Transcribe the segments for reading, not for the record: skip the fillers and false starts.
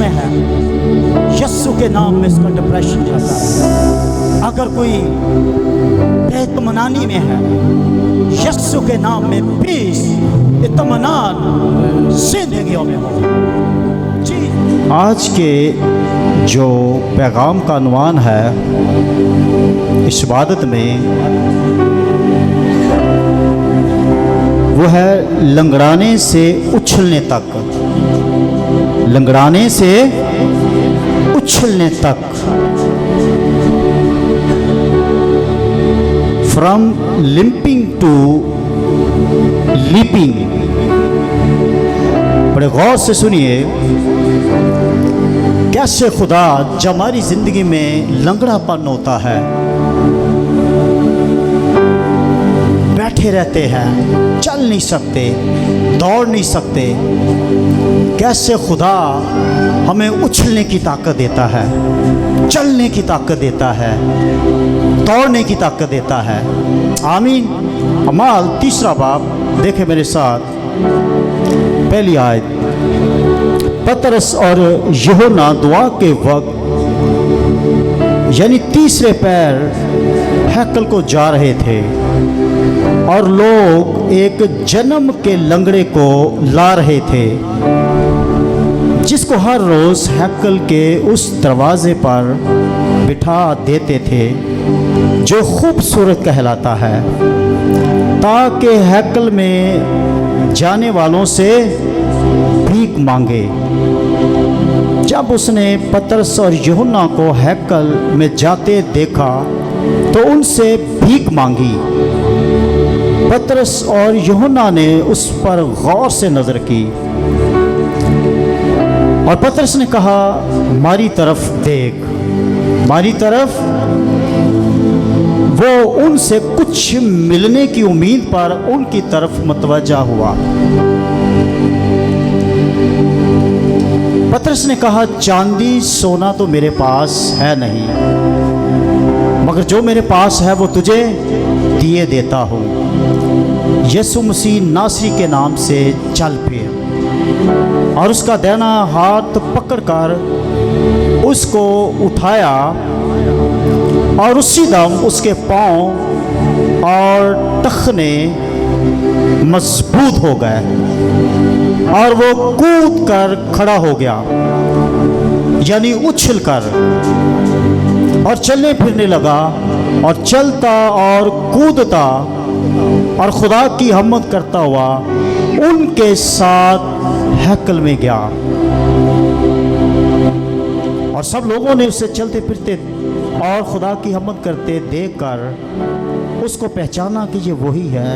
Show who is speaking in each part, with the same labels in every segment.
Speaker 1: में है, यस्सु के नाम में इसका डिप्रेशन जाता है। अगर कोई बेतमनानी में है, यस्सु के नाम में पीस, इत्मीनान जिंदगियों में हो। जी,
Speaker 2: आज के जो पैगाम का अनुमान है इस इबादत में, वो है लंगड़ाने से उछलने तक, लंगड़ाने से उछलने तक। From limping to leaping. बड़े गौर से सुनिए कैसे खुदा जब हमारी जिंदगी में लंगड़ापन होता है, बैठे रहते हैं, चल नहीं सकते, दौड़ नहीं सकते, कैसे खुदा हमें उछलने की ताकत देता है, चलने की ताकत देता है, दौड़ने की ताकत देता है। आमीन। अमाल 3 बाब देखे मेरे साथ, पहली आयत। पतरस और यूहन्ना दुआ के वक्त यानी तीसरे पैर हैकल को जा रहे थे और लोग एक जन्म के लंगड़े को ला रहे थे, जिसको हर रोज हैकल के उस दरवाजे पर बिठा देते थे जो खूबसूरत कहलाता है, ताकि हैकल में जाने वालों से भीख मांगे। जब उसने पतरस और यूहन्ना को हैकल में जाते देखा तो उनसे भीख मांगी। पतरस और यूहन्ना ने उस पर गौर से नजर की और पतरस ने कहा, हमारी तरफ देख, हमारी तरफ। वो उनसे कुछ मिलने की उम्मीद पर उनकी तरफ मुतवज्जा हुआ। पतरस ने कहा, चांदी सोना तो मेरे पास है नहीं, मगर जो मेरे पास है वो तुझे दिए देता हूँ। यीशु मसीह नासरी के नाम से चल फिर। और उसका दाहिना हाथ पकड़कर उसको उठाया और उसी दम उसके पांव और टखने मजबूत हो गए और वो कूद कर खड़ा हो गया, यानी उछल कर, और चलने फिरने लगा और चलता और कूदता और खुदा की हम्मत करता हुआ उनके साथ हैकल में गया। और सब लोगों ने उसे चलते फिरते और खुदा की हम्मत करते देखकर उसको पहचाना कि ये वही है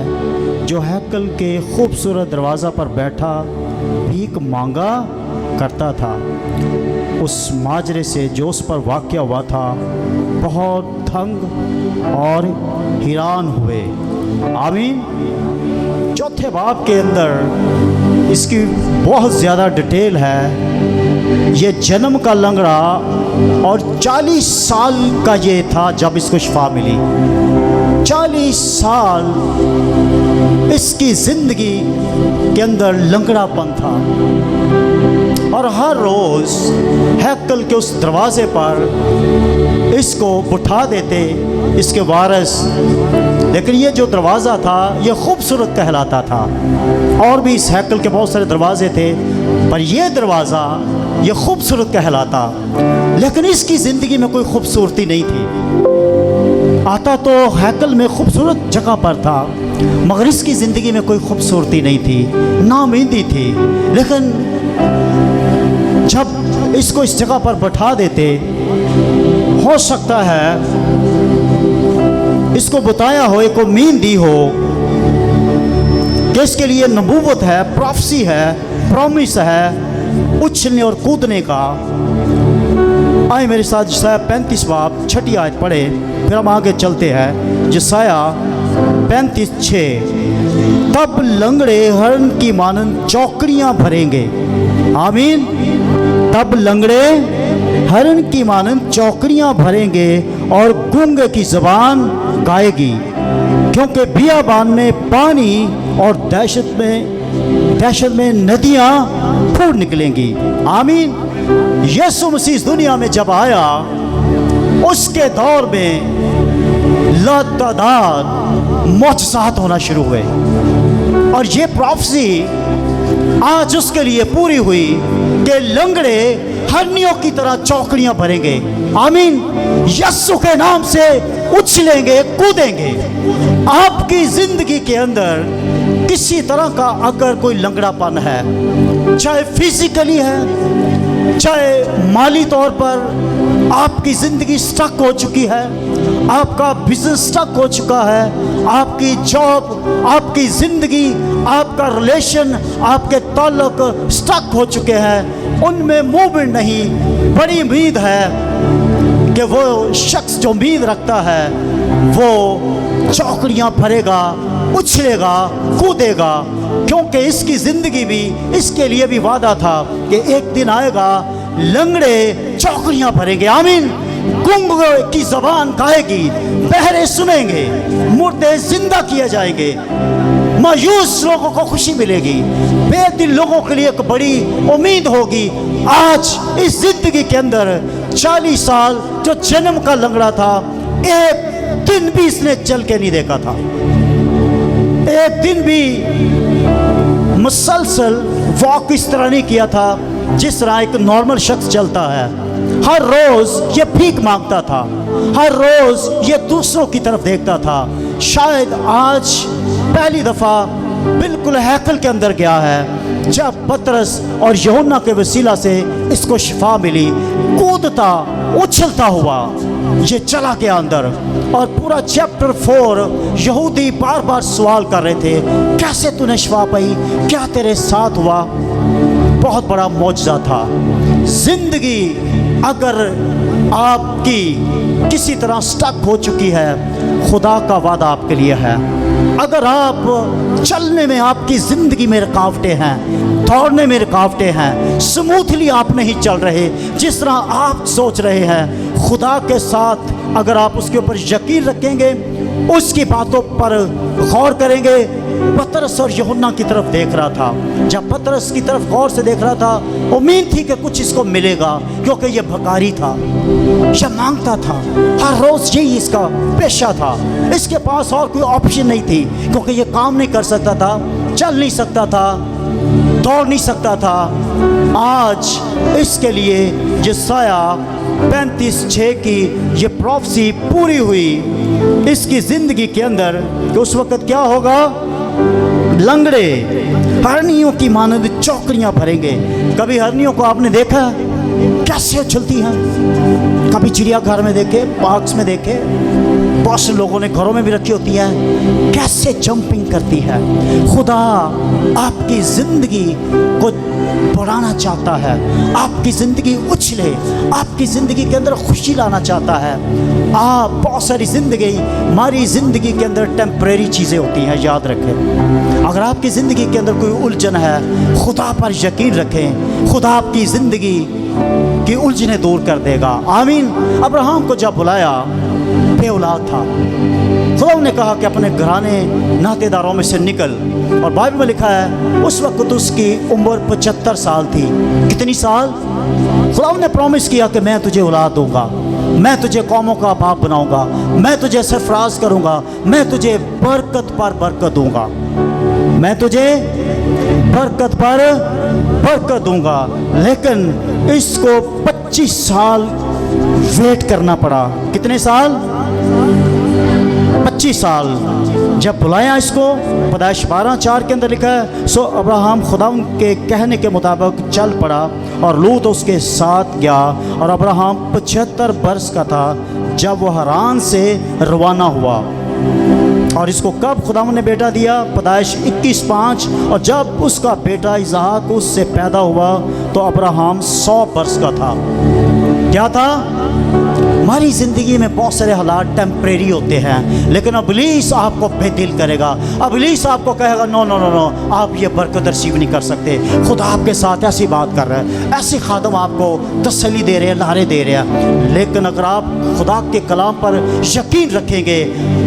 Speaker 2: जो हैकल के खूबसूरत दरवाज़ा पर बैठा भीख मांगा करता था। उस माजरे से जो उस पर वाक़या हुआ था बहुत दंग और हैरान हुए। आमीन। चौथे बाब के अंदर इसकी बहुत ज़्यादा डिटेल है। ये जन्म का लंगड़ा और 40 साल का ये था जब इसको शिफा मिली। 40 साल इसकी ज़िंदगी के अंदर लंगड़ापन था और हर रोज़ हैकल के उस दरवाज़े पर इसको बिठा देते इसके वारिस। लेकिन ये जो दरवाज़ा था ये खूबसूरत कहलाता था। और भी इस हैकल के बहुत सारे दरवाजे थे, पर यह दरवाज़ा ये खूबसूरत कहलाता। लेकिन इसकी ज़िंदगी में कोई खूबसूरती नहीं थी। आता तो हैकल में खूबसूरत जगह पर था, मगर इसकी ज़िंदगी में कोई खूबसूरती नहीं थी, नाउमीदी थी। लेकिन जब इसको इस जगह पर बैठा देते, हो सकता है इसको बताया हो, एक उम्मीद दी हो कि इसके लिए नबूवत है, प्रोफेसी है, प्रॉमिस है उछलने और कूदने का। आए मेरे साथ जिसाया 35 बाब 6 आयत पढ़े, फिर हम आगे चलते हैं। जिसाया 35:6। तब लंगड़े हरण की मानंद चौकड़ियाँ भरेंगे। आमीन। तब लंगड़े हरण की मानंद चौकड़ियाँ भरेंगे और गूंगे की ज़बान गाएगी, क्योंकि बियाबान में पानी और दहशत में नदियाँ फूट निकलेंगी। आमीन।
Speaker 1: यीशु मसीह इस दुनिया में जब आया, उसके दौर में लातादार मौजज़ात होना शुरू हुए और ये प्रोफेसी आज उसके लिए पूरी हुई कि लंगड़े हरनियों की तरह चौकड़ियां भरेंगे। आमीन। यीशु के नाम से उछलेंगे, कूदेंगे। आपकी जिंदगी के अंदर किसी तरह का अगर कोई लंगड़ापन है, चाहे फिजिकली है, चाहे माली तौर पर आपकी जिंदगी स्टक हो चुकी है, आपका बिजनेस स्टक हो चुका है, आपकी जॉब, आपकी जिंदगी, आपका रिलेशन, आपके ताल्लुक स्टक हो चुके हैं, उनमें मूवमेंट नहीं। बड़ी उम्मीद है कि वो शख्स जो उम्मीद रखता है वो चौकड़ियां भरेगा, उछलेगा, कूदेगा, क्योंकि इसकी ज़िंदगी भी, इसके लिए भी वादा था कि एक दिन आएगा लंगड़े चौकड़ियां भरेंगे। आमीन। गूंगे की ज़बान गाएगी, बहरे सुनेंगे, मुर्दे जिंदा किए जाएंगे, मायूस लोगों को खुशी मिलेगी, बेदिल लोगों के लिए एक बड़ी उम्मीद होगी। आज इस जिंदगी के अंदर 40 साल जो जन्म का लंगड़ा था, एक दिन भी इसने चल के नहीं देखा था, एक दिन भी मुसलसल वॉक इस तरह नहीं किया था जिस तरह एक नॉर्मल शख्स चलता है। हर रोज ये भीख मांगता था, हर रोज ये दूसरों की तरफ देखता था। शायद आज पहली दफा बिल्कुल हैकल के अंदर गया है जब पतरस और यूहन्ना के वसीला से इसको शिफा मिली। कूदता उछलता हुआ ये चला गया अंदर, और पूरा चैप्टर 4 यहूदी बार बार सवाल कर रहे थे, कैसे तूने शिफा पाई, क्या तेरे साथ हुआ। बहुत बड़ा मौजज़ा था। जिंदगी अगर आपकी किसी तरह स्टक हो चुकी है, खुदा का वादा आपके लिए है। अगर आप चलने में, आपकी ज़िंदगी में रुकावटें हैं, दौड़ने में रुकावटें हैं, स्मूथली आप नहीं चल रहे जिस तरह आप सोच रहे हैं, खुदा के साथ अगर आप उसके ऊपर यकीन रखेंगे, उसकी बातों पर गौर करेंगे। पतरस और यूहन्ना की तरफ देख रहा था। जब पतरस की तरफ गौर से देख रहा था, उम्मीद थी कि कुछ इसको मिलेगा, क्योंकि ये भिखारी था, ये मांगता था, हर रोज यही इसका पेशा था। इसके पास और कोई ऑप्शन नहीं थी, क्योंकि ये काम नहीं कर सकता था, चल नहीं सकता था, दौड़ नहीं सकता था। आज इसके लिए यशाया 35:6 की ये प्रोफेसी पूरी हुई इसकी ज़िंदगी के अंदर कि उस वक़्त क्या होगा, लंगड़े हरनियों की मानद चौकड़ियां भरेंगे। कभी हरनियों को आपने देखा कैसे उछलती हैं? कभी चिड़ियाघर में देखे, पार्क्स में देखे, बहुत से लोगों ने घरों में भी रखी होती हैं, कैसे जंपिंग करती है। खुदा आपकी ज़िंदगी को बढ़ाना चाहता है, आपकी ज़िंदगी उछले, आपकी ज़िंदगी के अंदर खुशी लाना चाहता है। आप बहुत सारी ज़िंदगी, हमारी ज़िंदगी के अंदर टेम्परेरी चीज़ें होती हैं, याद रखें। अगर आपकी ज़िंदगी के अंदर कोई उलझन है, खुदा पर यकीन रखें, खुदा आपकी ज़िंदगी की उलझने दूर कर देगा। आमीन। अब्राहम को जब बुलाया, बेऔलाद था, खुदा ने कहा कि अपने घराने नातेदारों में से निकल, और बाइबल में लिखा है उस वक्त उसकी उम्र 75 साल थी। कितनी साल? खुदा ने प्रॉमिस किया कि मैं तुझे औलाद दूंगा, मैं तुझे कौमों का बाप बनाऊंगा, मैं तुझे सरफराज करूंगा, मैं तुझे बरकत पर बरकत दूंगा, मैं तुझे बरकत पर बरकत दूंगा। लेकिन इसको 25 साल वेट करना पड़ा। कितने साल? 25 साल। जब बुलाया इसको, पैदाइश 12:4 के अंदर लिखा है, सो अब्राहम खुदा के कहने के मुताबिक चल पड़ा और लूत उसके साथ गया, और अब्राहम 75 वर्ष का था जब वह हरान से रवाना हुआ। और इसको कब खुदा ने बेटा दिया? पैदाइश 21:5। और जब उसका बेटा इसहाक उससे पैदा हुआ तो अब्राहम 100 वर्ष का था। क्या था? हमारी ज़िंदगी में बहुत सारे हालात टेम्परेरी होते हैं, लेकिन इब्लीस आपको बेदिल करेगा। इब्लीस आपको कहेगा नो नो नो नो, आप ये बरकत रिसीव नहीं कर सकते। खुदा आपके साथ ऐसी बात कर रहा है, ऐसे खादम आपको तसल्ली दे रहे हैं, नारे दे रहे हैं। लेकिन अगर आप खुदा के कलाम पर यकीन रखेंगे,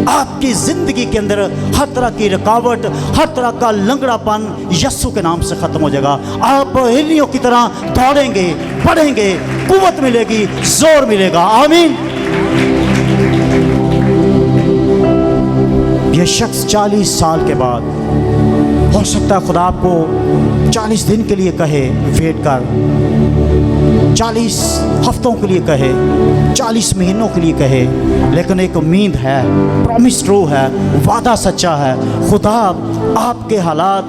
Speaker 1: आपकी ज़िंदगी के अंदर हर तरह की रुकावट, हर तरह का लंगड़ापन यीशु के नाम से ख़त्म हो जाएगा। आप हिरनियों की तरह दौड़ेंगे, बढ़ेंगे, कुव्वत मिलेगी, जोर मिलेगा। आमीन। ये शख्स 40 साल के बाद, हो सकता है खुदा आपको 40 दिन के लिए कहे वेट कर, 40 हफ्तों के लिए कहे, 40 महीनों के लिए कहे, लेकिन एक उम्मीद है, प्रॉमिस ट्रू है, वादा सच्चा है। खुदा आपके हालात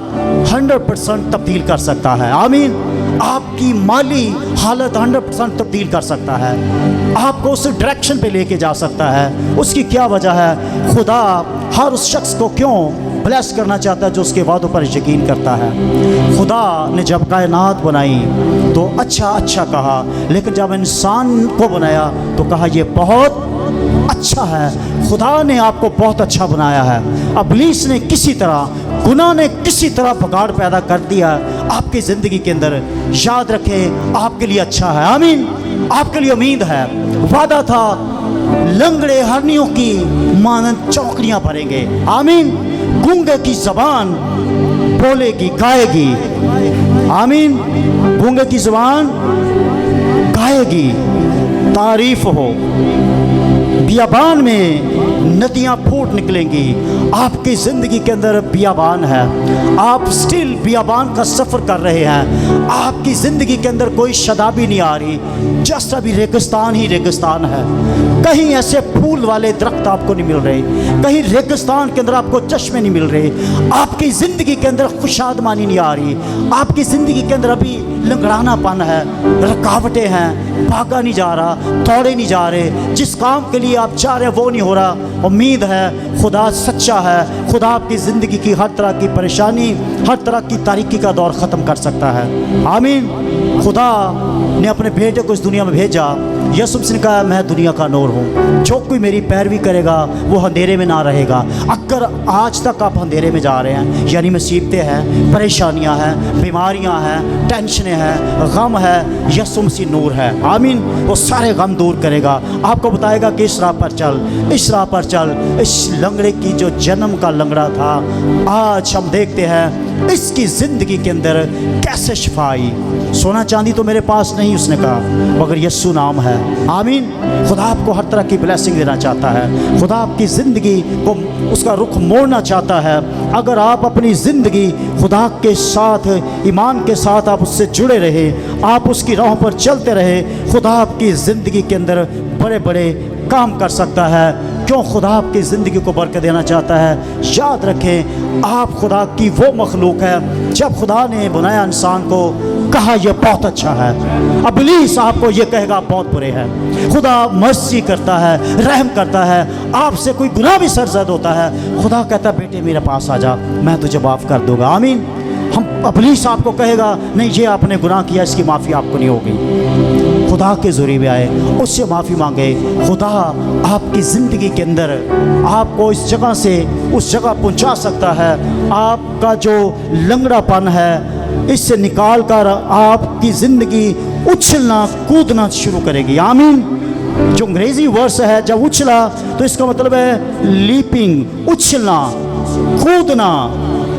Speaker 1: 100% तब्दील कर सकता है। आमीन। आपकी माली हालत 100% तब्दील कर सकता है, आपको उस डायरेक्शन पे लेके जा सकता है। उसकी क्या वजह है? खुदा हर उस शख्स को क्यों ब्लेस करना चाहता है जो उसके वादों पर यकीन करता है। खुदा ने जब कायनात बनाई तो अच्छा कहा, लेकिन जब इंसान को बनाया तो कहा ये बहुत अच्छा है। खुदा ने आपको बहुत अच्छा बनाया है। इब्लीस ने किसी तरह, गुनाह ने किसी तरह बिगाड़ पैदा कर दिया आपकी ज़िंदगी के अंदर, याद रखें आपके लिए अच्छा है। आमीन। आपके लिए उम्मीद है। वादा था लंगड़े हरनियों की मानंद चौकड़ियाँ भरेंगे। आमीन। गूंगे की ज़बान बोलेगी, गाएगी। आमीन। गूंगे की ज़बान गाएगी, तारीफ हो। बियाबान में नदियाँ फूट निकलेंगी। आपकी ज़िंदगी के अंदर बियाबान है, आप स्टिल बियाबान का सफ़र कर रहे हैं। आपकी ज़िंदगी के अंदर कोई शदाबी नहीं आ रही, जस्ट अभी रेगिस्तान ही रेगिस्तान है। कहीं ऐसे फूल वाले दरख्त आपको नहीं मिल रहे, कहीं रेगिस्तान के अंदर आपको चश्मे नहीं मिल रहे। आपकी ज़िंदगी के अंदर खुशादमानी नहीं आ रही, आपकी ज़िंदगी के अंदर अभी लंगड़ानापन है, रुकावटें हैं, भागा नहीं जा रहा, दौड़े नहीं जा रहे, जिस काम के लिए आप चाह रहे वो नहीं हो रहा। उम्मीद है खुदा सच्चा है। खुदा आपकी ज़िंदगी की हर तरह की परेशानी, हर तरह की तारीकी का दौर ख़त्म कर सकता है। आमीन। खुदा ने अपने बेटे को इस दुनिया में भेजा। यीशु मसीह ने कहा मैं दुनिया का नूर हूँ, जो कोई मेरी पैरवी करेगा वो अंधेरे में ना रहेगा। अगर आज तक आप अंधेरे में जा रहे हैं, यानी मुसीबतें हैं, परेशानियाँ हैं, बीमारियाँ हैं, टेंशनें हैं, गम है, यीशु मसीह नूर है। आमीन। वो सारे गम दूर करेगा, आपको बताएगा कि इस राह पर चल, इस राह पर चल। इस लंगड़े की जो जन्म का लंगड़ा था, आज हम देखते हैं इसकी ज़िंदगी के अंदर कैसे शिफा आई। सोना चांदी तो मेरे पास नहीं, उसने कहा, मगर यीशु नाम है। आमीन। खुदा आपको हर तरह की ब्लेसिंग देना चाहता है। खुदा आपकी ज़िंदगी को उसका रुख मोड़ना चाहता है। अगर आप अपनी ज़िंदगी खुदा के साथ, ईमान के साथ आप उससे जुड़े रहे, आप उसकी राह पर चलते रहे, खुदा आपकी ज़िंदगी के अंदर बड़े बड़े काम कर सकता है। क्यों? खुदा आपकी ज़िंदगी को बरकत देना चाहता है। याद रखें आप खुदा की वो मखलूक है। जब खुदा ने बनाया इंसान को, कहा यह बहुत अच्छा है। इब्लीस आपको ये कहेगा बहुत बुरे हैं। खुदा मर्सी करता है, रहम करता है। आपसे कोई गुनाह भी सरजद होता है, खुदा कहता है बेटे मेरे पास आ जा, मैं तुझे माफ़ कर दूंगा। आमीन। हम इब्लीस आपको कहेगा नहीं ये आपने गुनाह किया, इसकी माफ़ी आपको नहीं होगी। खुदा के ज़रिए आए, उससे माफ़ी मांगे। खुदा आपकी ज़िंदगी के अंदर आपको इस जगह से उस जगह पहुंचा सकता है। आपका जो लंगड़ापन है इससे निकाल कर आपकी ज़िंदगी उछलना कूदना शुरू करेगी। आमीन। जो अंग्रेज़ी वर्ड्स है, जब उछला तो इसका मतलब है लीपिंग, उछलना, कूदना।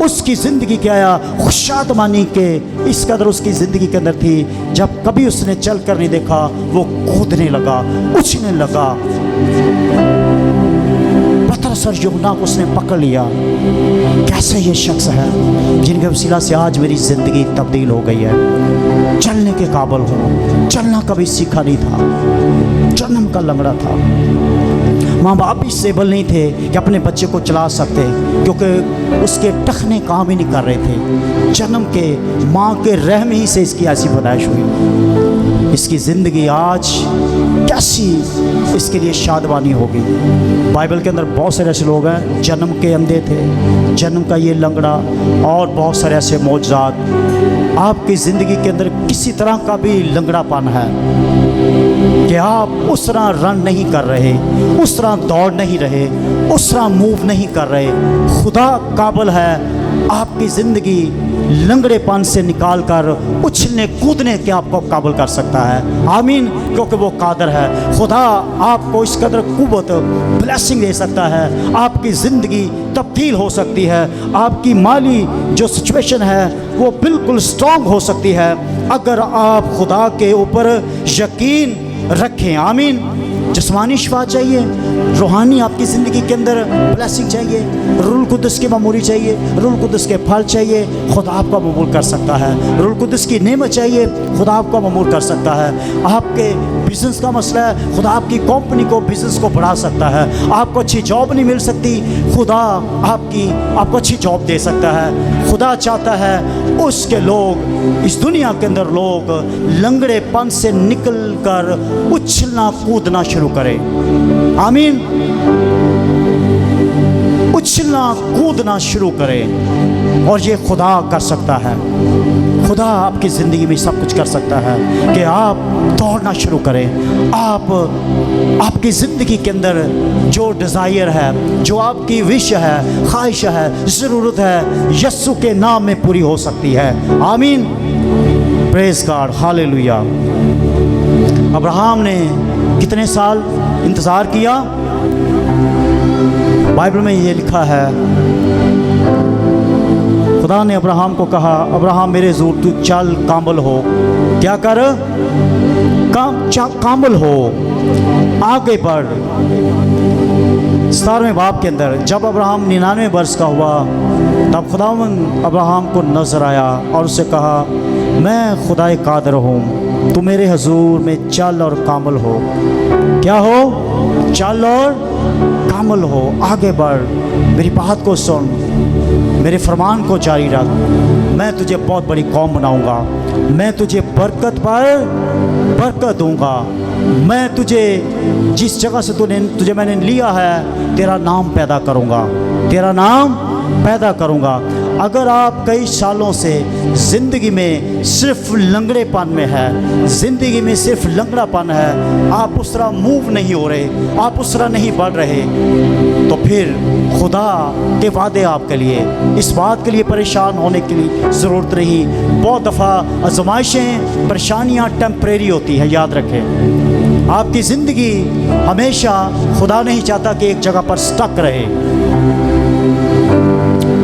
Speaker 1: उसकी ज़िंदगी क्या आया? खुशादमानी के इस कदर उसकी ज़िंदगी के अंदर थी, जब कभी उसने चल कर नहीं देखा वो कूदने लगा, उछलने लगा। पतरस और यूहन्ना को उसने पकड़ लिया। कैसे ये शख्स है जिनके वसीला से आज मेरी ज़िंदगी तब्दील हो गई है, चलने के काबिल हूँ। चलना कभी सीखा नहीं था, जन्म का लंगड़ा था। माँ बाप भी स्टेबल नहीं थे कि अपने बच्चे को चला सकते, क्योंकि उसके टखने काम ही नहीं कर रहे थे। जन्म के माँ के रहम ही से इसकी ऐसी पैदाइश हुई। इसकी ज़िंदगी आज कैसी इसके लिए शादवानी होगी। बाइबल के अंदर बहुत सारे ऐसे लोग हैं जन्म के अंधे थे, जन्म का ये लंगड़ा, और बहुत सारे ऐसे मौजूद। आपकी ज़िंदगी के अंदर किसी तरह का भी लंगड़ापन है कि आप उस तरह रन नहीं कर रहे, उस तरह दौड़ नहीं रहे, उस तरह मूव नहीं कर रहे। खुदा काबिल है आपकी ज़िंदगी लंगड़ेपन से निकाल कर उछलने कूदने के आपको काबिल कर सकता है। आमीन, क्योंकि वो कादर है। खुदा आपको इस कदर कुव्वत ब्लेसिंग दे सकता है, आपकी ज़िंदगी तब्दील हो सकती है, आपकी माली जो सिचुएशन है वो बिल्कुल स्ट्रॉन्ग हो सकती है अगर आप खुदा के ऊपर यकीन रखें। आमीन। जिस्मानी शिफा चाहिए, रूहानी आपकी ज़िंदगी के अंदर ब्लेसिंग चाहिए, रूह कुद्दस की मामूरी चाहिए, रूह कुद्दस के फल चाहिए, खुदा आपका ममूल कर सकता है। रूह कुद्दस की नेमत चाहिए, खुदा आपका ममूल कर सकता है। आपके बिज़नेस का मसला है, खुदा आपकी कंपनी को बिज़नेस को बढ़ा सकता है। आपको अच्छी जॉब नहीं मिल सकती, खुदा आपको अच्छी जॉब दे सकता है। खुदा चाहता है उसके लोग, इस दुनिया के अंदर लोग लंगड़ेपन से निकल कर उछलना कूदना शुरू करें। आमीन। उछलना कूदना शुरू करें, और ये खुदा कर सकता है। खुदा आपकी ज़िंदगी में सब कुछ कर सकता है कि आप दौड़ना शुरू करें। आपकी ज़िंदगी के अंदर जो डिज़ायर है, जो आपकी विश है, ख्वाहिश है, ज़रूरत है, यस्सु के नाम में पूरी हो सकती है। आमीन। Praise God, hallelujah. अब्राहम ने कितने साल इंतज़ार किया? बाइबल में ये लिखा है, खुदा ने अब्राहम को कहा, अब्राहम मेरे हुजूर तू चल कामल हो। क्या कर? कामल हो, आगे बढ़। 17वें बाब के अंदर जब अब्राहम 99 वर्ष का हुआ तब खुदावंद अब्राहम को नजर आया और उससे कहा, मैं खुदाए कादर हूँ, तू मेरे हुजूर में चल और कामल हो। क्या हो? चल और कामल हो, आगे बढ़, मेरी बात को सुन, मेरे फरमान को जारी रख। मैं तुझे बहुत बड़ी कौम बनाऊंगा, मैं तुझे बरकत पर बरकत दूंगा, मैं तुझे जिस जगह से तुझे मैंने लिया है तेरा नाम पैदा करूंगा, तेरा नाम पैदा करूंगा। अगर आप कई सालों से ज़िंदगी में सिर्फ लंगड़ेपन में है, ज़िंदगी में सिर्फ लंगड़ापन है, आप उस तरह मूव नहीं हो रहे, आप उस तरह नहीं बढ़ रहे, तो फिर खुदा के वादे आपके लिए, इस बात के लिए परेशान होने की ज़रूरत नहीं। बहुत दफ़ा आजमाइशें, परेशानियाँ टेम्परेरी होती है, याद रखें। आपकी ज़िंदगी हमेशा, खुदा नहीं चाहता कि एक जगह पर स्टक रहे।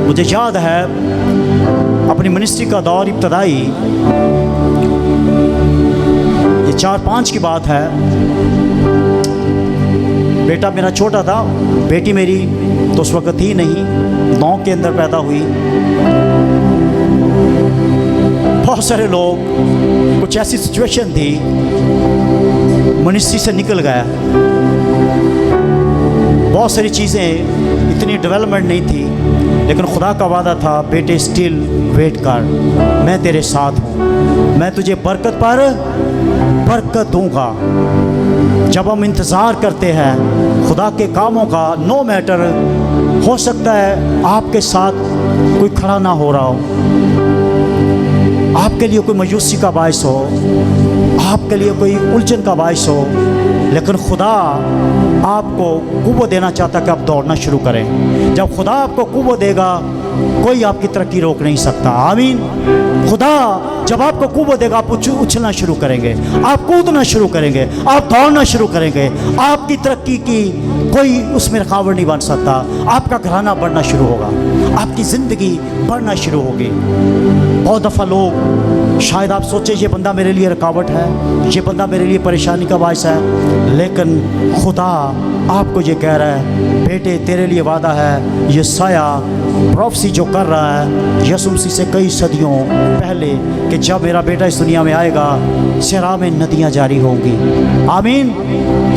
Speaker 1: मुझे याद है अपनी मिनिस्ट्री का दौर इब्तदाई, ये 4-5 की बात है। बेटा मेरा छोटा था, बेटी मेरी तो उस वक्त थी नहीं, 9 के अंदर पैदा हुई। बहुत सारे लोग, कुछ ऐसी सिचुएशन थी, मिनिस्ट्री से निकल गया। बहुत सारी चीज़ें, इतनी डेवलपमेंट नहीं थी, लेकिन खुदा का वादा था, बेटे स्टिल वेट कर, मैं तेरे साथ हूँ, मैं तुझे बरकत पर बरकत दूंगा। जब हम इंतज़ार करते हैं खुदा के कामों का, नो मैटर, हो सकता है आपके साथ कोई खड़ा ना हो रहा हो, आपके लिए कोई मायूसी का बायस हो, आपके लिए कोई उलझन का बायस हो, लेकिन खुदा आपको कुव्वत देना चाहता कि आप दौड़ना शुरू करें। जब खुदा आपको कुव्वत देगा, कोई आपकी तरक्की रोक नहीं सकता। आमीन। खुदा जब आपको कुव्वत देगा, आप उछलना शुरू करेंगे, आप कूदना शुरू करेंगे, आप दौड़ना शुरू करेंगे। आपकी तरक्की की कोई उसमें रुकावट नहीं बन सकता। आपका घराना बढ़ना शुरू होगा, आपकी ज़िंदगी बढ़ना शुरू होगी। बहुत दफ़ा लोग, शायद आप सोचें ये बंदा मेरे लिए रुकावट है, ये बंदा मेरे लिए परेशानी का बायस है, लेकिन खुदा आपको ये कह रहा है, बेटे तेरे लिए वादा है। ये साया प्रोफेसी जो कर रहा है यीशु मसीह से कई सदियों पहले, कि जब मेरा बेटा इस दुनिया में आएगा, शरा में नदियाँ जारी होंगी। आमीन।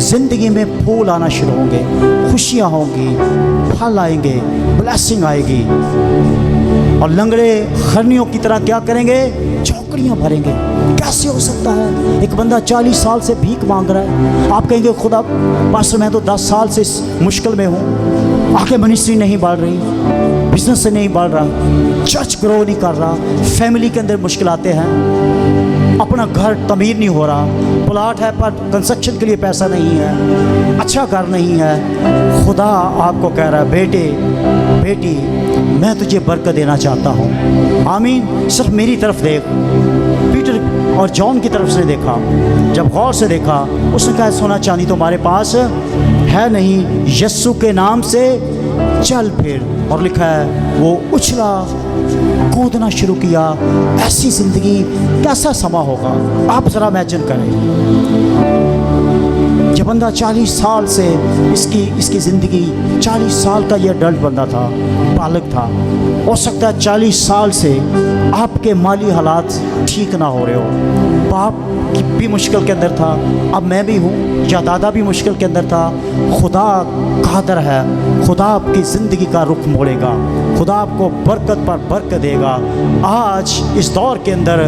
Speaker 1: ज़िंदगी में फूल आना शुरू होंगे, खुशियाँ होंगी, फल आएंगे, ब्लेसिंग आएगी। और लंगड़े खरनियों की तरह क्या करेंगे? चौकड़ियाँ भरेंगे। कैसे हो सकता है? एक बंदा 40 साल से भीख मांग रहा है, आप कहेंगे खुदा पास्टर मैं तो 10 साल से इस मुश्किल में हूँ, आके मिनिस्ट्री नहीं बढ़ रही, बिजनेस से नहीं बढ़ रहा, चर्च ग्रो नहीं कर रहा, फैमिली के अंदर मुश्किल आते हैं। अपना घर तमीर नहीं हो रहा, प्लाट है पर कंस्ट्रक्शन के लिए पैसा नहीं है, अच्छा घर नहीं है, खुदा आपको कह रहा है बेटे बेटी मैं तुझे बरकत देना चाहता हूँ। आमीन। सिर्फ मेरी तरफ देख। पीटर और जॉन की तरफ से देखा, जब गौर से देखा उसने कहा सोना चांदी तुम्हारे पास है नहीं, यस्सु के नाम से चल फिर। और लिखा है वो उछला कूदना शुरू किया। ऐसी ज़िंदगी कैसा समा होगा आप ज़रा इमेजिन करें। ये बंदा 40 साल से इसकी ज़िंदगी 40 साल का ये अडल्ट बंदा था, बालक था। हो सकता है 40 साल से आपके माली हालात ठीक ना हो रहे हो। बाप भी मुश्किल के अंदर था, अब मैं भी हूँ, या दादा भी मुश्किल के अंदर था। खुदा कादर है, खुदा आपकी ज़िंदगी का रुख मोड़ेगा, खुदा आपको बरकत पर बरकत देगा। आज इस दौर के अंदर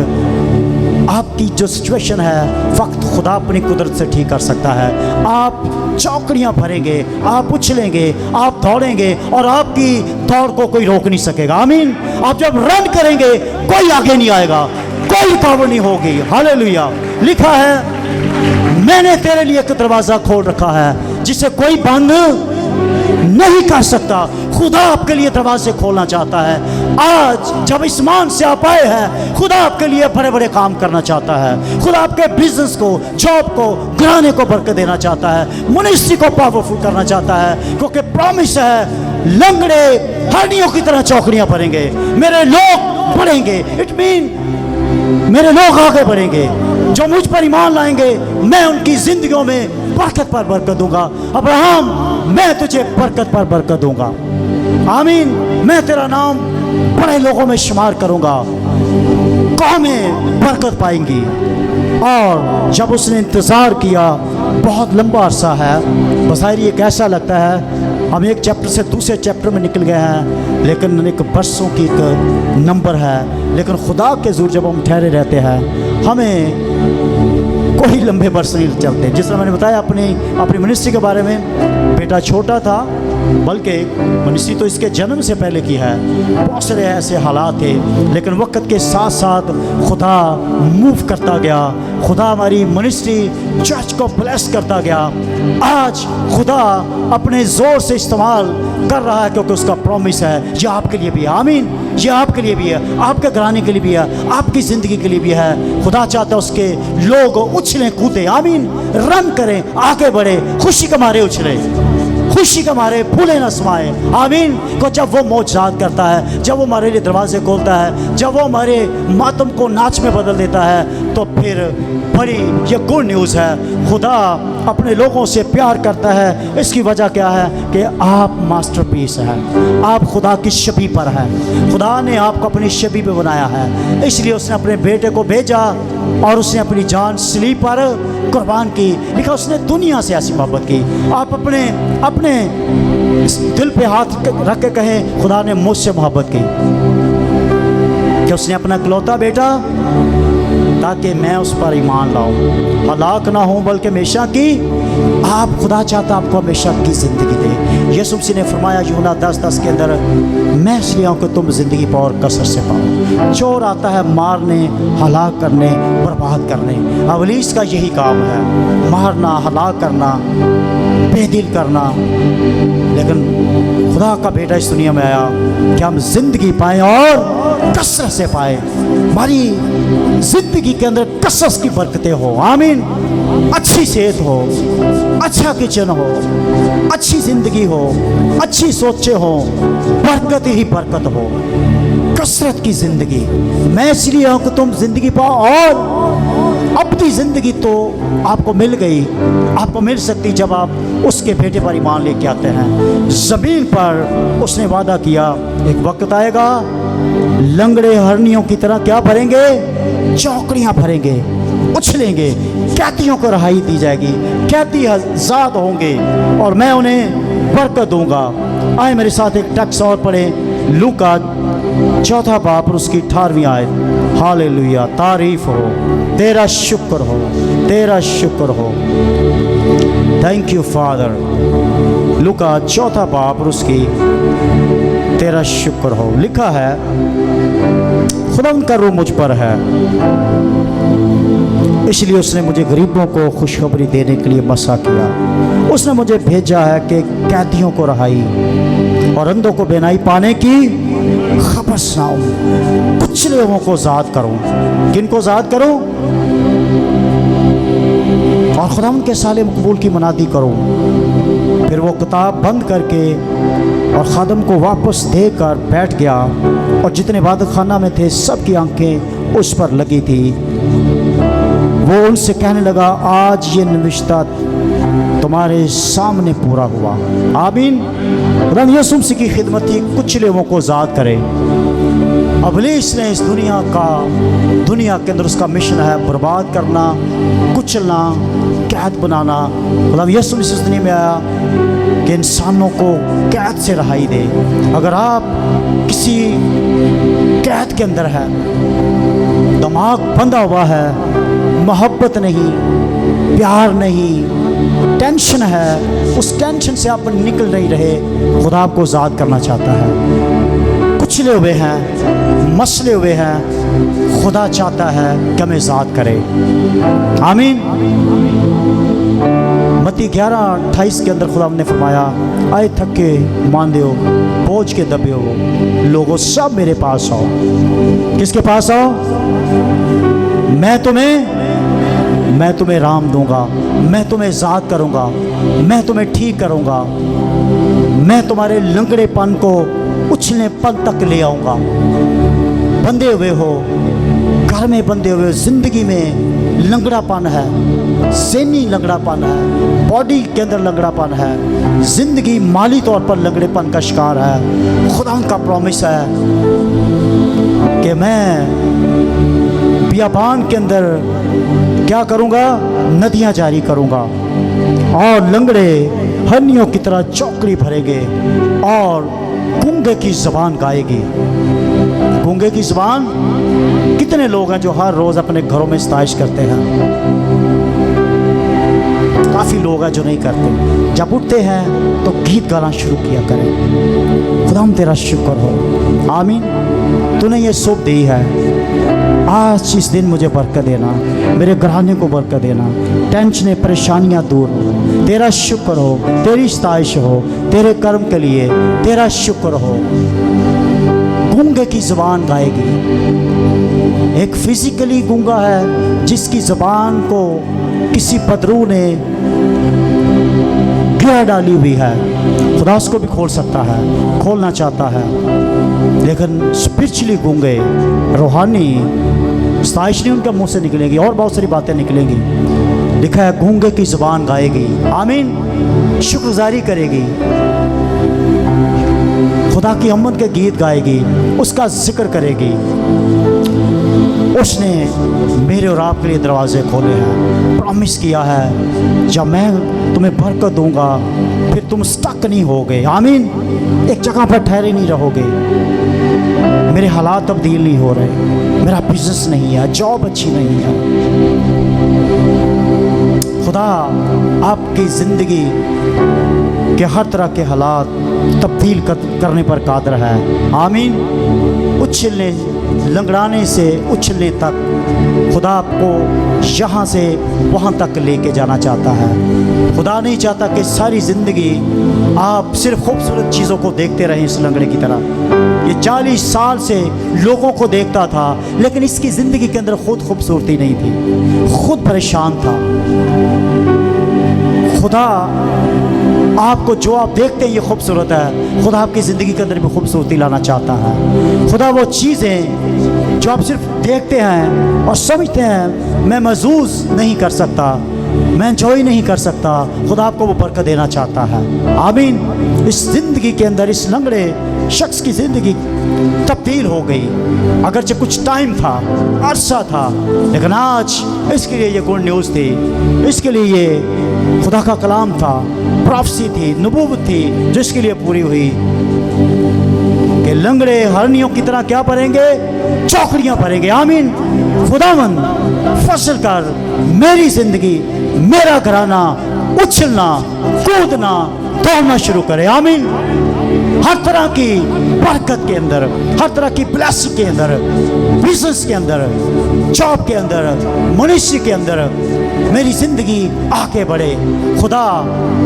Speaker 1: आपकी जो सिचुएशन है फ़क्त खुदा अपनी कुदरत से ठीक कर सकता है। आप चौकड़ियाँ भरेंगे, आप उछलेंगे, आप दौड़ेंगे और आपकी दौड़ को कोई रोक नहीं सकेगा। आमीन। आप जब रन करेंगे कोई आगे नहीं आएगा, कोई रुकावट नहीं होगी। हालेलुया। लिखा है मैंने तेरे लिए एक दरवाज़ा खोल रखा है जिसे कोई बंद नहीं कर सकता। खुदा आपके लिए दरवाजे खोलना चाहता है। आज जब इस मान से आप आए हैं, खुदा आपके लिए बड़े बड़े काम करना चाहता है। खुदा आपके बिजनेस को, जॉब को, घराने को बरकत देना चाहता है, मिनिस्ट्री को पावरफुल करना चाहता है, क्योंकि प्रॉमिस है लंगड़े हड्डियों की तरह चौकड़ियां भरेंगे, मेरे लोग बढ़ेंगे। इट मीन मेरे लोग आगे बढ़ेंगे, जो मुझ पर ईमान लाएंगे मैं उनकी जिंदगियों में बरकत पर बरकत दूंगा। अब्राहम मैं तुझे बरकत पर बरकत दूंगा। आमीन। मैं तेरा नाम बड़े लोगों में शुमार करूंगा, कौमें बरकत पाएंगी। और जब उसने इंतज़ार किया, बहुत लंबा अरसा है, बज़ाहिर ये कैसा लगता है हम एक चैप्टर से दूसरे चैप्टर में निकल गए हैं, लेकिन एक बरसों की एक नंबर है। लेकिन खुदा के ज़रूर जब हम ठहरे रहते हैं हमें कोई लंबे बरस नहीं चलते। जिस तरह मैंने बताया अपनी मिनिस्ट्री के बारे में, बेटा छोटा था, बल्कि मिनिस्ट्री तो इसके जन्म से पहले की है। बहुत सारे ऐसे हालात थे, लेकिन वक्त के साथ साथ खुदा मूव करता गया। खुदा हमारी मिनिस्ट्री चर्च को ब्लेस करता गया। आज खुदा अपने ज़ोर से इस्तेमाल कर रहा है, क्योंकि उसका प्रॉमिस है ये आपके लिए भी है। आमीन। ये आपके लिए भी है, आपके घराने के लिए भी है, आपकी ज़िंदगी के लिए भी है। खुदा चाहता है उसके लोग उछलें कूदें। आमीन। रन करें, आगे बढ़े, खुशी के मारे उछलें, खुशी के मारे फूले न समाए। आमीन। को जब वो मौजज़ात करता है, जब वो हमारे लिए दरवाजे खोलता है, जब वो हमारे मातम को नाच में बदल देता है, तो फिर बड़ी ये गुड न्यूज़ है। खुदा अपने लोगों से प्यार करता है। इसकी वजह क्या है कि आप मास्टरपीस हैं, आप खुदा की छवि पर हैं। खुदा ने आपको अपनी छवि पे बनाया है, इसलिए उसने अपने बेटे को भेजा और उसने अपनी जान सलीब पर कुर्बान की। लिखा उसने दुनिया से ऐसी मोहब्बत की। आप अपने दिल पे हाथ रख के कहें खुदा ने मुझसे मोहब्बत की, कि उसने अपना इकलौता बेटा ताकि मैं उस पर ईमान लाऊं, हलाक ना हूं बल्कि हमेशा की। आप खुदा चाहता आपको हमेशा की ज़िंदगी दे। यीशु मसीह ने फरमाया यूहन्ना 10:10 के अंदर, मैं इसलिए हूं कि तुम ज़िंदगी पाओ कसरत से पाओ। चोर आता है मारने, हलाक करने, बर्बाद करने। इब्लीस का यही काम है, मारना, हलाक करना, बेदिल करना। लेकिन खुदा का बेटा इस दुनिया में आया कि हम जिंदगी पाएं और कसरत से पाएं। हमारी जिंदगी के अंदर कसरत की बरकतें हो। आमीन। अच्छी सेहत हो, अच्छा किचन हो, अच्छी जिंदगी हो, अच्छी सोचें हो, बरकत ही बरकत हो, कसरत की जिंदगी। मैं इसलिए हूं कि तुम जिंदगी पाओ। और अपनी ज़िंदगी तो आपको मिल गई, आपको मिल सकती जब आप उसके बेटे पर ईमान लेके आते हैं। ज़मीन पर उसने वादा किया एक वक्त आएगा लंगड़े हरनियों की तरह क्या भरेंगे, चौकड़ियाँ भरेंगे, उछलेंगे, कैदियों को रहाई दी जाएगी, कैदी आज़ाद होंगे और मैं उन्हें बरकत दूंगा। आए मेरे साथ एक टेक्स्ट और पढ़ें, लूका 4 बाब और उसकी 18वीं आयत। हालेलुया। तारीफ हो, तेरा शुक्र हो, तेरा शुक्र हो। Thank you father. लूका 4 बाब और उसकी तेरा शुक्र हो। लिखा है खुदा उनका रूह मुझ पर है इसलिए उसने मुझे गरीबों को खुशखबरी देने के लिए मसा किया। उसने मुझे भेजा है कि कैदियों को रहाई और अंधों को बेनाई पाने की खबर सुनाऊं, कुचले हुओं को आज़ाद करूं। किनको आज़ाद करूं? और खुदावंद के साले मकबूल की मनादी करूं। फिर वो किताब बंद करके और खादम को वापस देकर बैठ गया और जितने इबादत खाना में थे सबकी आंखें उस पर लगी थी। वो उनसे कहने लगा, आज ये नविश्ता तुम्हारे सामने पूरा हुआ। आमीन। खुदा यीशु मसीह की खिदमत ही कुचले हुओं को आज़ाद करे। इब्लीस ने इस दुनिया के अंदर उसका मिशन है बर्बाद करना, कुचलना, कैद बनाना। खुदा यीशु मसीह इस दुनिया में आया कि इंसानों को कैद से रहाई दे। अगर आप किसी कैद के अंदर है, दिमाग बंधा हुआ है, मोहब्बत नहीं, प्यार नहीं, टेंशन है, उस टेंशन से आप निकल नहीं रहे, खुदा आपको आज़ाद करना चाहता है। कुचले हुए हैं, मसले हुए हैं, खुदा चाहता है कि हमें आज़ाद करे। आमीन। मत्ती 11:28 के अंदर खुदा ने फरमाया, आए थके मांदे हो, बोझ के दबे हो लोगों, सब मेरे पास आओ। किसके पास आओ? मैं तुम्हें राम दूंगा, मैं तुम्हें आज़ाद करूंगा, मैं तुम्हें ठीक करूंगा, मैं तुम्हारे लंगड़ेपन को उछलने पन तक ले आऊंगा। बंधे हुए हो, घर में बंधे हुए, जिंदगी में लंगड़ापन है, ज़हनी लंगड़ापन है, बॉडी के अंदर लंगड़ापन है, जिंदगी माली तौर पर लंगड़ेपन का शिकार है। खुदा का प्रॉमिस है कि मैं बियाबान के अंदर क्या करूँगा? नदियाँ जारी करूँगा और लंगड़े हन्नियों की तरह चौकड़ी भरेंगे और गूंगे की ज़बान गाएगी। गूंगे की ज़बान, कितने लोग हैं जो हर रोज़ अपने घरों में इस्ताइश करते हैं? काफ़ी लोग हैं जो नहीं करते। जब उठते हैं तो गीत गाना शुरू किया करें। खुदा तेरा शुक्र हो। आमीन। तूने ये सुख दी है, आज इस दिन मुझे बरकत देना, मेरे घराने को बरकत देना, टेंशनें परेशानियां दूर हो। तेरा शुक्र हो, तेरी इस्ताइश हो, तेरे कर्म के लिए तेरा शुक्र हो। गूंगे की ज़बान गाएगी। एक फिजिकली गूंगा है जिसकी ज़बान को किसी बदरू ने गिरा डाली हुई है। खुदा उसको भी खोल सकता है, खोलना चाहता है। लेकिन स्पिरिचुअली गूंगे, रूहानी इस्ताइश नहीं उनके मुंह से निकलेगी और बहुत सारी बातें निकलेंगी। लिखा है गूंगे की ज़बान गाएगी। आमीन। शुक्रगुजारी करेगी, खुदा की अम्मत के गीत गाएगी, उसका जिक्र करेगी। उसने मेरे और आपके लिए दरवाजे खोले हैं। प्रॉमिस किया है जब मैं तुम्हें बरकत दूंगा फिर तुम स्टक नहीं होगे। आमीन। एक जगह पर ठहरे नहीं रहोगे। मेरे हालात तब्दील नहीं हो रहे, मेरा बिजनेस नहीं है, जॉब अच्छी नहीं है। खुदा आपकी ज़िंदगी के हर तरह के हालात तब्दील करने पर कादिर है। आमीन। उछलने, लंगड़ाने से उछलने तक खुदा आपको यहाँ से वहाँ तक लेके जाना चाहता है। खुदा नहीं चाहता कि सारी ज़िंदगी आप सिर्फ खूबसूरत चीज़ों को देखते रहें इस लंगड़े की तरह। ये 40 साल से लोगों को देखता था लेकिन इसकी ज़िंदगी के अंदर खुद खूबसूरती नहीं थी, खुद परेशान था। खुदा आपको जो आप देखते हैं ये खूबसूरत है, खुदा आपकी ज़िंदगी के अंदर भी खूबसूरती लाना चाहता है। खुदा वो चीज़ें जो आप सिर्फ देखते हैं और समझते हैं मैं महसूस नहीं कर सकता, मैं एंजॉय नहीं कर सकता, खुदा आपको वो बरकत देना चाहता है। आमीन। इस ज़िंदगी के अंदर इस लंगड़े शख्स की ज़िंदगी तब्दील हो गई। अगरचे कुछ टाइम था, अरसा था, लेकिन आज इसके लिए ये गुड न्यूज़ थी, इसके लिए ये खुदा का कलाम था, प्रोफेसी थी, नबूवत थी जो इसके लिए पूरी हुई कि लंगड़े हरनियों की तरह क्या भरेंगे? चौकड़ियाँ भरेंगे। आमीन। खुदावंद फसल कर मेरी ज़िंदगी, मेरा घराना उछलना, कूदना, दौड़ना शुरू करे। आमीन। हर तरह की बरकत के अंदर, हर तरह की ब्लेसिंग के अंदर, बिजनेस के अंदर, जॉब के अंदर, मनुष्य के अंदर मेरी ज़िंदगी आगे बढ़े। खुदा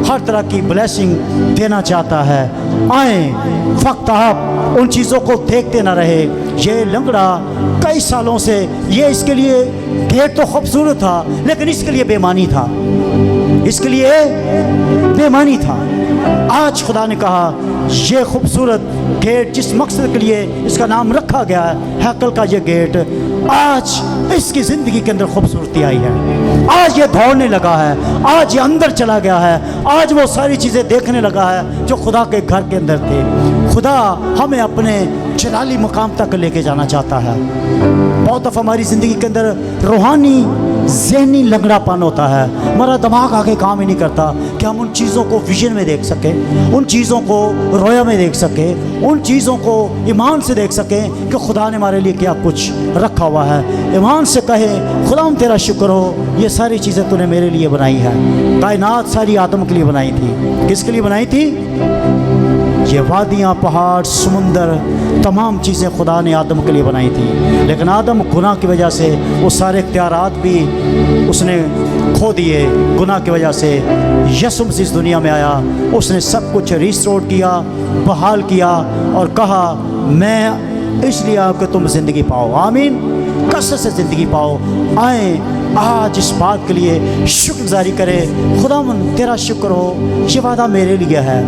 Speaker 1: हर तरह की ब्लेसिंग देना चाहता है। आए वक्त आप उन चीज़ों को देखते ना रहे। ये लंगड़ा कई सालों से, ये इसके लिए गेट तो खूबसूरत था लेकिन इसके लिए बेईमानी था, इसके लिए बेईमानी था। आज खुदा ने कहा ये खूबसूरत गेट जिस मकसद के लिए इसका नाम रखा गया है, हैकल का ये गेट, आज इसकी ज़िंदगी के अंदर खूबसूरती आई है। आज ये दौड़ने लगा है, आज ये अंदर चला गया है, आज वो सारी चीज़ें देखने लगा है जो खुदा के घर के अंदर थे। खुदा हमें अपने जलाली मकाम तक लेके जाना चाहता है। बहुत दफ़ा हमारी ज़िंदगी के अंदर रूहानी ज़हनी लंगड़ापन होता है, हमारा दिमाग आगे काम ही नहीं करता कि हम उन चीज़ों को विजन में देख सकें, उन चीज़ों को रोया में देख सकें, उन चीज़ों को ईमान से देख सकें कि खुदा ने हमारे लिए क्या कुछ रखा हुआ है। ईमान से कहे खुदा तेरा शुक्र हो, ये सारी चीज़ें तूने मेरे लिए बनाई है। कायनात सारी आदम के लिए बनाई थी। किसके लिए बनाई थी? ये वादियाँ, पहाड़, समुंदर, तमाम चीज़ें खुदा ने आदम के लिए बनाई थी। लेकिन आदम गुनाह की वजह से वो सारे इख्तियारात भी उसने खो दिए। गुनाह की वजह से यीशु मसीह इस दुनिया में आया, उसने सब कुछ रिस्टोर किया, बहाल किया और कहा मैं इसलिए आया कि तुम ज़िंदगी पाओ। आमीन, कसरत से ज़िंदगी पाओ। आए आज इस बात के लिए शुक्रगुजारी करें, खुदावन तेरा शुक्र हो, ये वादा मेरे लिए है।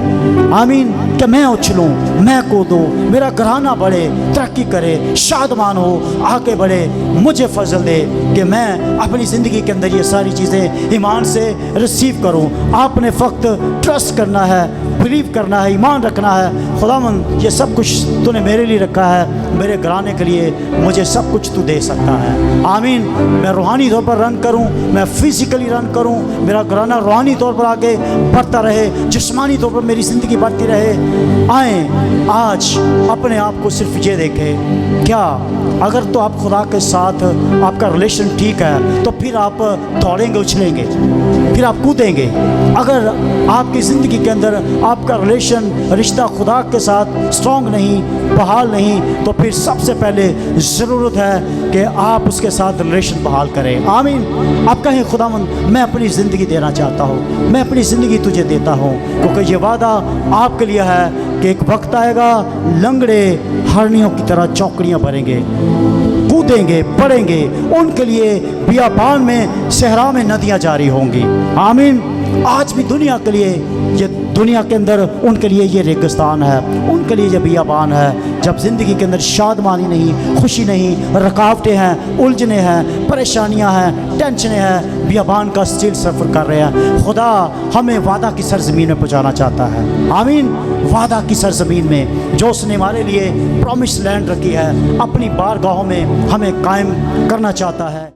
Speaker 1: आमीन, कि मैं उछलूँ, मैं कूदूँ, मेरा घराना बढ़े, तरक्की करे, शादमान हो, आगे बढ़े। मुझे फजल दे कि मैं अपनी ज़िंदगी के अंदर ये सारी चीज़ें ईमान से रिसीव करूँ। आपने फ़क्त ट्रस्ट करना है, बिलीव करना है, ईमान रखना है। खुदावन ये सब कुछ तूने मेरे लिए रखा है, मेरे घराने के लिए मुझे सब कुछ तू दे सकता है। आमीन, मैं रूहानी तौर पर रन करूं, मैं फिजिकली रन करूं, मेरा घराना रूहानी तौर पर आगे बढ़ता रहे, जिस्मानी तौर पर मेरी ज़िंदगी बढ़ती रहे। आए आज अपने आप को सिर्फ ये देखें, क्या अगर तो आप खुदा के साथ आपका रिलेशन ठीक है तो फिर आप दौड़ेंगे, उछलेंगे, फिर आप कूदेंगे। अगर आपकी ज़िंदगी के अंदर आपका रिश्ता खुदा के साथ स्ट्रॉन्ग नहीं, बहाल नहीं, तो फिर सबसे पहले ज़रूरत है कि आप उसके साथ रिलेशन बहाल करें। आमीन। आप कहें खुदावंद मैं अपनी ज़िंदगी देना चाहता हूँ, मैं अपनी ज़िंदगी तुझे देता हूँ, क्योंकि ये वादा आपके लिए है कि एक वक्त आएगा लंगड़े हरनियों की तरह चौकड़ियाँ भरेंगे, कूदेंगे, बढ़ेंगे। उनके लिए बियाबान में, सहरा में नदियाँ जारी होंगी। आमीन। आज भी दुनिया के लिए, ये दुनिया के अंदर उनके लिए ये रेगिस्तान है, उनके लिए ये बियाबान है। जब ज़िंदगी के अंदर शादमानी नहीं, खुशी नहीं, रुकावटें हैं, उलझने हैं, परेशानियां हैं, टेंशनें हैं, बियाबान का स्टील सफ़र कर रहे हैं, खुदा हमें वादा की सरज़मीन में पहुँचाना चाहता है। आमीन। वादा की सरज़मीन में जो उसने हमारे लिए प्रॉमिस लैंड रखी है, अपनी बारगाहों में हमें कायम करना चाहता है।